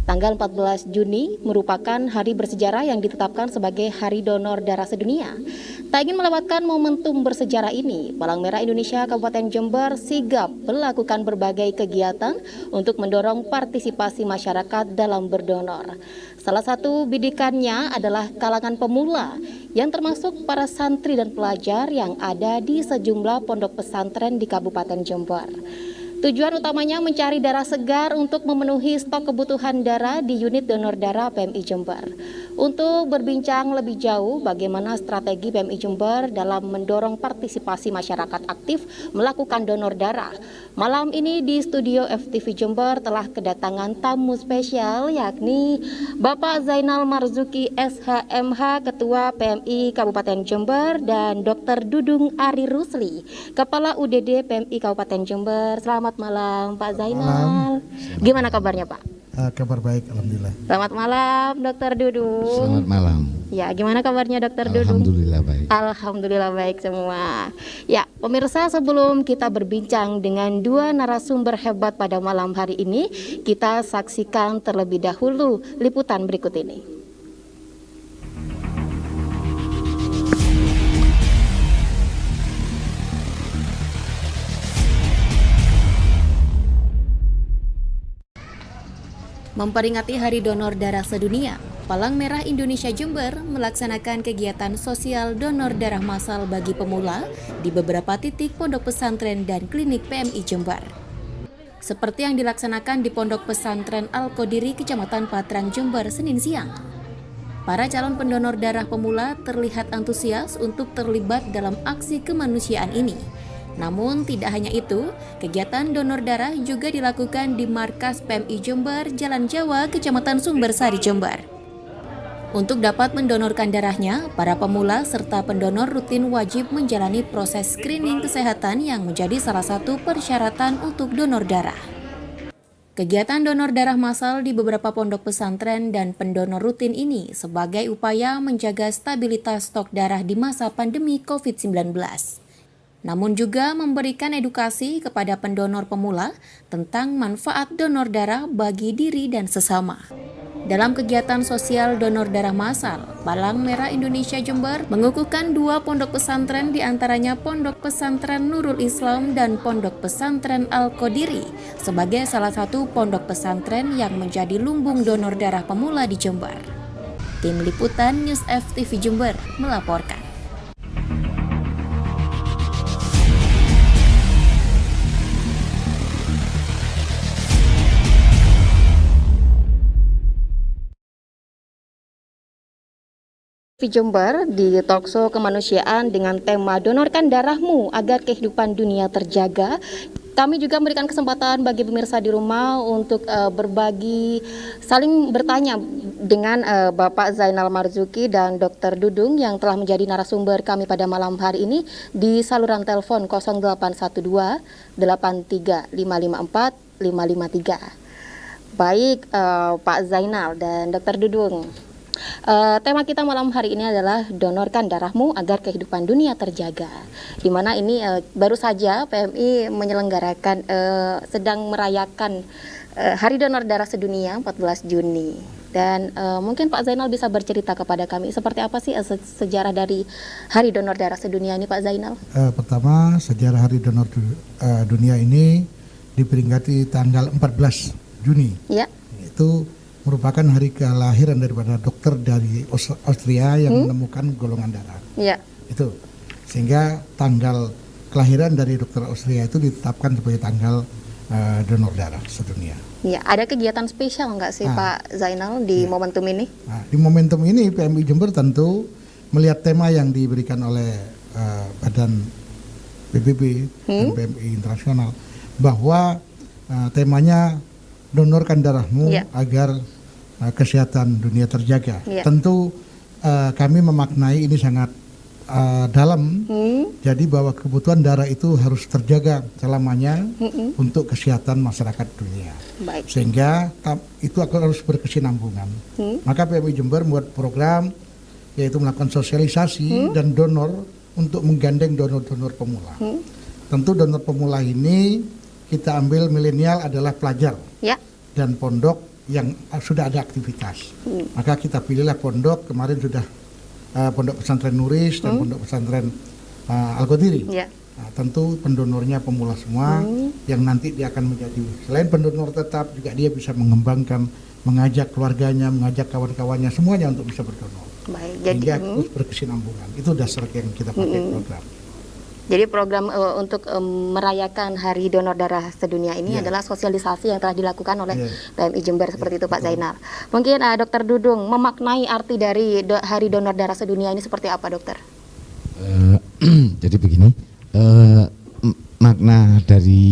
Tanggal 14 Juni merupakan hari bersejarah yang ditetapkan sebagai Hari Donor Darah Sedunia. Tak ingin melewatkan momentum bersejarah ini, Palang Merah Indonesia Kabupaten Jember sigap melakukan berbagai kegiatan untuk mendorong partisipasi masyarakat dalam berdonor. Salah satu bidikannya adalah kalangan pemula yang termasuk para santri dan pelajar yang ada di sejumlah pondok pesantren di Kabupaten Jember. Tujuan utamanya mencari darah segar untuk memenuhi stok kebutuhan darah di unit donor darah PMI Jember. Untuk berbincang lebih jauh bagaimana strategi PMI Jember dalam mendorong partisipasi masyarakat aktif melakukan donor darah, malam ini di studio FTV Jember telah kedatangan tamu spesial yakni Bapak Zainal Marzuki SHMH Ketua PMI Kabupaten Jember dan Dr. Dudung Ari Rusli Kepala UDD PMI Kabupaten Jember. Selamat malam Pak Zainal. Gimana kabarnya Pak? Kabar baik, alhamdulillah. Selamat malam Dr. Dudung. Selamat malam. Ya, gimana kabarnya Dr. Dudung? Alhamdulillah baik. Alhamdulillah baik semua. Ya, pemirsa, sebelum kita berbincang dengan dua narasumber hebat pada malam hari ini, kita saksikan terlebih dahulu liputan berikut ini. Memperingati Hari Donor Darah Sedunia, Palang Merah Indonesia Jember melaksanakan kegiatan sosial donor darah massal bagi pemula di beberapa titik pondok pesantren dan klinik PMI Jember. Seperti yang dilaksanakan di Pondok Pesantren Al-Qodiri, Kecamatan Patrang, Jember, Senin siang. Para calon pendonor darah pemula terlihat antusias untuk terlibat dalam aksi kemanusiaan ini. Namun tidak hanya itu, kegiatan donor darah juga dilakukan di markas PMI Jember, Jalan Jawa, Kecamatan Sumbersari, Jember. Untuk dapat mendonorkan darahnya, para pemula serta pendonor rutin wajib menjalani proses screening kesehatan yang menjadi salah satu persyaratan untuk donor darah. Kegiatan donor darah massal di beberapa pondok pesantren dan pendonor rutin ini sebagai upaya menjaga stabilitas stok darah di masa pandemi COVID-19. Namun juga memberikan edukasi kepada pendonor pemula tentang manfaat donor darah bagi diri dan sesama. Dalam kegiatan sosial donor darah massal, Palang Merah Indonesia Jember mengukuhkan dua pondok pesantren, diantaranya Pondok Pesantren Nurul Islam dan Pondok Pesantren Al-Qodiri sebagai salah satu pondok pesantren yang menjadi lumbung donor darah pemula di Jember. Tim Liputan News FTV Jember melaporkan. Di Jember di talkshow kemanusiaan dengan tema Donorkan Darahmu Agar Kehidupan Dunia Terjaga. Kami juga memberikan kesempatan bagi pemirsa di rumah untuk berbagi, saling bertanya dengan Bapak Zainal Marzuki dan Dr. Dudung yang telah menjadi narasumber kami pada malam hari ini di saluran telepon 0812 83 554 553. Baik Pak Zainal dan Dr. Dudung. Tema kita malam hari ini adalah Donorkan Darahmu Agar Kehidupan Dunia Terjaga. Di mana ini baru saja PMI menyelenggarakan sedang merayakan Hari Donor Darah Sedunia 14 Juni. Dan mungkin Pak Zainal bisa bercerita kepada kami seperti apa sih sejarah dari Hari Donor Darah Sedunia ini Pak Zainal? Pertama, sejarah Hari Donor Dunia ini diperingati tanggal 14 Juni. Ya. Itu merupakan hari kelahiran daripada dokter dari Austria yang menemukan golongan darah. Ya. Itu sehingga tanggal kelahiran dari dokter Austria itu ditetapkan sebagai tanggal donor darah sedunia. Ya, ada kegiatan spesial nggak sih Pak Zainal di momentum ini? Di momentum ini PMI Jember tentu melihat tema yang diberikan oleh Badan PBB dan PMI Internasional bahwa temanya donorkan darahmu agar kesehatan dunia terjaga. Tentu kami memaknai ini sangat dalam, jadi bahwa kebutuhan darah itu harus terjaga selamanya untuk kesehatan masyarakat dunia. Baik. Sehingga itu harus berkesinambungan. Maka PMI Jember membuat program yaitu melakukan sosialisasi dan donor untuk menggandeng donor-donor pemula. Tentu donor pemula ini kita ambil milenial adalah pelajar dan pondok yang sudah ada aktivitas. Maka kita pilihlah pondok, kemarin sudah Pondok Pesantren Nuris dan Pondok Pesantren Al-Qadiri. Ya. Nah, tentu pendonornya pemula semua, yang nanti dia akan menjadi selain pendonor tetap, juga dia bisa mengembangkan, mengajak keluarganya, mengajak kawan-kawannya semuanya untuk bisa berdonor. Baik, Sehingga jadi terus berkesinambungan. Itu dasar yang kita pakai program. jadi program untuk merayakan Hari Donor Darah Sedunia ini adalah sosialisasi yang telah dilakukan oleh PMI Jember seperti itu, Pak Zainal. Mungkin Dokter Dudung memaknai arti dari Hari Donor Darah Sedunia ini seperti apa, Dokter? Jadi begini, makna dari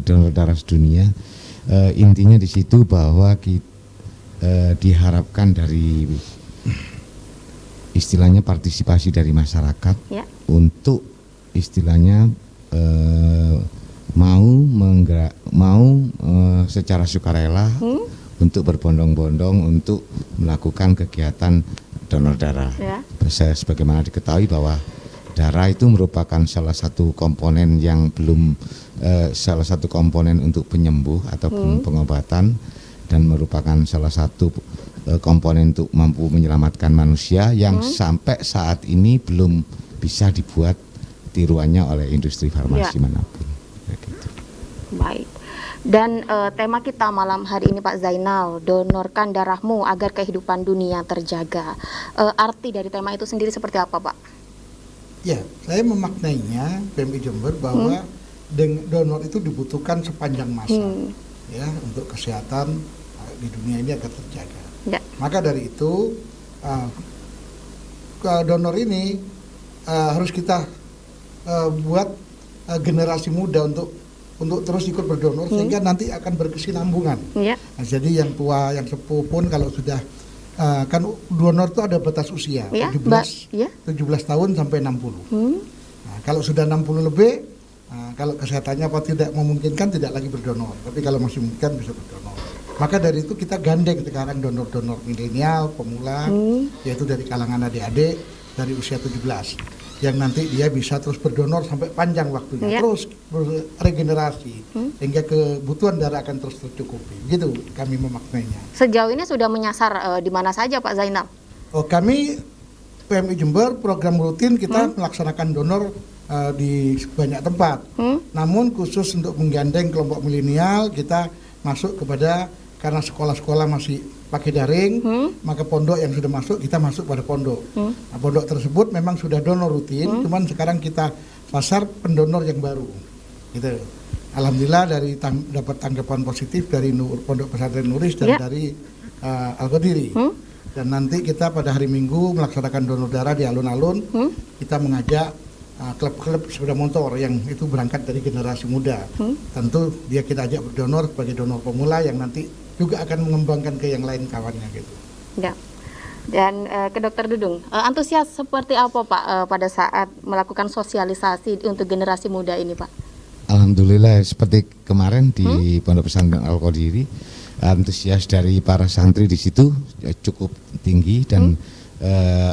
donor darah sedunia, intinya di situ bahwa diharapkan dari istilahnya partisipasi dari masyarakat untuk istilahnya mau secara sukarela untuk berbondong-bondong untuk melakukan kegiatan donor darah. Sebagaimana diketahui bahwa darah itu merupakan salah satu komponen yang belum salah satu komponen untuk penyembuh ataupun pengobatan, dan merupakan salah satu komponen untuk mampu menyelamatkan manusia yang sampai saat ini belum bisa dibuat tiruannya oleh industri farmasi manapun. Gitu. Baik. Dan tema kita malam hari ini, Pak Zainal, donorkan darahmu agar kehidupan dunia terjaga. Arti dari tema itu sendiri seperti apa, Pak? Ya, saya memaknainya PMI Jember bahwa donor itu dibutuhkan sepanjang masa, ya, untuk kesehatan di dunia ini agar terjaga. Ya. Maka dari itu donor ini harus kita buat generasi muda untuk terus ikut berdonor sehingga nanti akan berkesinambungan. Ya. Nah, jadi yang tua, yang sepuh pun kalau sudah kan donor itu ada batas usia, 17 tahun sampai 60. Nah, kalau sudah 60 lebih, kalau kesehatannya apa tidak memungkinkan tidak lagi berdonor. Tapi kalau masih memungkinkan bisa berdonor. Maka dari itu kita gandeng sekarang donor-donor milenial, pemula, yaitu dari kalangan adik-adik dari usia 17, yang nanti dia bisa terus berdonor sampai panjang waktunya, terus regenerasi, sehingga kebutuhan darah akan terus tercukupi. Gitu kami memaknainya. Sejauh ini sudah menyasar di mana saja, Pak Zainal? Kami PMI Jember program rutin kita melaksanakan donor di banyak tempat. Namun khusus untuk menggandeng kelompok milenial, kita masuk kepada, karena sekolah-sekolah masih pakai daring, maka pondok yang sudah masuk, kita masuk pada pondok. Nah, pondok tersebut memang sudah donor rutin, cuman sekarang kita pasar pendonor yang baru. Gitu. Alhamdulillah dapat tanggapan positif dari Pondok Pesantren Nuris dan dari Al-Qadiri. Dan nanti kita pada hari Minggu melaksanakan donor darah di alun-alun. Kita mengajak klub-klub sepeda motor yang itu berangkat dari generasi muda. Tentu dia kita ajak berdonor sebagai donor pemula yang nanti juga akan mengembangkan ke yang lain kawannya gitu. Ya. Dan ke Dokter Dudung, antusias seperti apa, Pak, pada saat melakukan sosialisasi untuk generasi muda ini, Pak? Alhamdulillah, seperti kemarin di Pondok Pesantren Al-Qadiri, antusias dari para santri di situ cukup tinggi, dan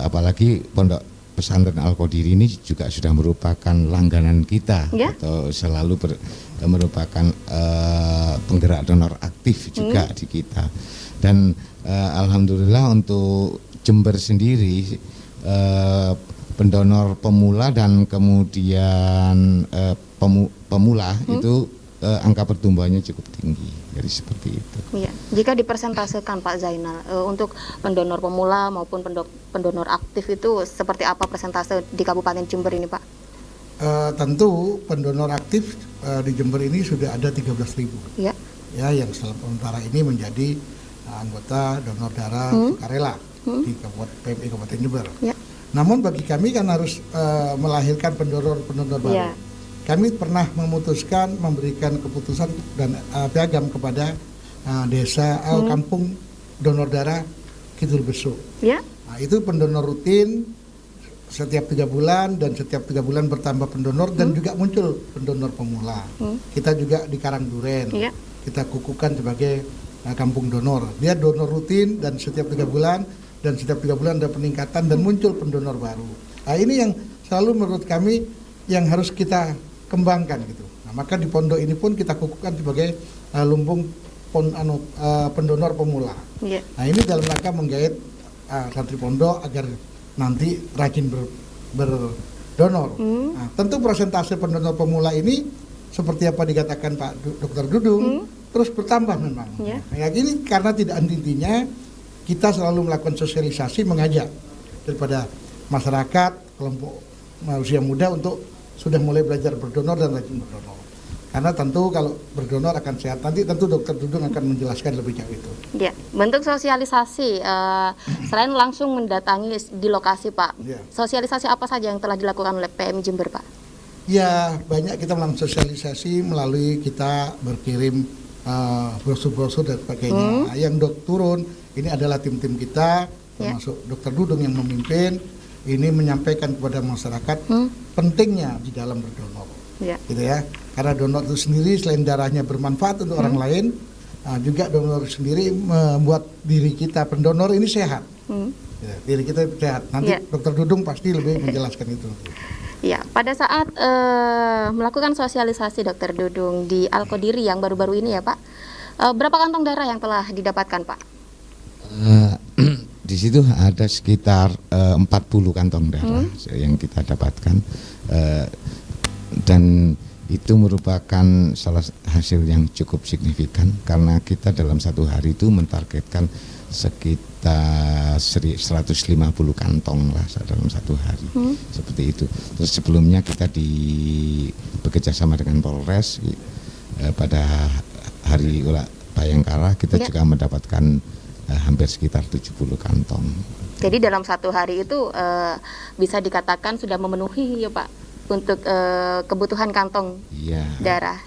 apalagi Pondok Pesantren Al-Qadiri ini juga sudah merupakan langganan kita, atau selalu merupakan penggerak donor aktif juga di kita. Dan alhamdulillah untuk Jember sendiri, pendonor pemula dan kemudian pemula itu angka pertumbuhannya cukup tinggi, jadi seperti itu. Iya. Jika dipersentasekan, Pak Zainal, untuk pendonor pemula maupun pendonor aktif itu seperti apa persentase di Kabupaten Jember ini, Pak? Tentu pendonor aktif di Jember ini sudah ada 13.000. Ya, yang sementara ini menjadi anggota donor darah sukarela di PMI Kabupaten Jember. Ya. Namun bagi kami kan harus melahirkan pendonor baru. Ya. Kami pernah memutuskan memberikan keputusan dan piagam kepada desa kampung donor darah Kidul Besuk. Ya. Nah, itu pendonor rutin setiap 3 bulan, dan setiap 3 bulan bertambah pendonor dan juga muncul pendonor pemula. Kita juga di Karangduren, kita kukuhkan sebagai kampung donor. Dia donor rutin dan setiap 3 bulan, dan setiap 3 bulan ada peningkatan dan muncul pendonor baru. Nah, ini yang selalu menurut kami yang harus kita kembangkan gitu. Nah, maka di pondok ini pun kita kukuhkan sebagai lumbung pendonor pemula. Yeah. Nah ini dalam rangka menggait santri pondok agar nanti rajin berdonor. Nah, tentu persentase pendonor pemula ini seperti apa dikatakan Pak Dr. Dudung terus bertambah memang. Yeah. Nah, ini karena tidak henti-hentinya kita selalu melakukan sosialisasi, mengajak daripada masyarakat, kelompok usia muda untuk sudah mulai belajar berdonor dan rajin berdonor. Karena tentu kalau berdonor akan sehat. Nanti tentu Dokter Dudung akan menjelaskan lebih jauh itu. Ya, bentuk sosialisasi selain langsung mendatangi di lokasi Pak, sosialisasi apa saja yang telah dilakukan oleh PMI Jember Pak? Ya, banyak kita melakukan sosialisasi melalui kita berkirim brosur-brosur dan sebagainya. Nah, yang turun ini adalah tim-tim kita, termasuk Dokter Dudung yang memimpin, ini menyampaikan kepada masyarakat pentingnya di dalam berdonor. Gitu ya. Karena donor itu sendiri selain darahnya bermanfaat untuk orang lain, juga donor sendiri membuat diri kita pendonor ini sehat. Ya, diri kita sehat. Nanti Dokter Dudung pasti lebih menjelaskan itu. Ya, pada saat melakukan sosialisasi Dokter Dudung di Al-Qodiri yang baru-baru ini ya Pak, berapa kantong darah yang telah didapatkan Pak? Di situ ada sekitar 40 kantong darah yang kita dapatkan, dan itu merupakan salah hasil yang cukup signifikan karena kita dalam satu hari itu mentargetkan sekitar 150 kantong lah dalam satu hari, seperti itu. Terus sebelumnya kita bekerja sama dengan Polres pada hari Bayangkara kita juga mendapatkan hampir sekitar 70 kantong. Jadi dalam satu hari itu bisa dikatakan sudah memenuhi ya Pak untuk kebutuhan kantong darah.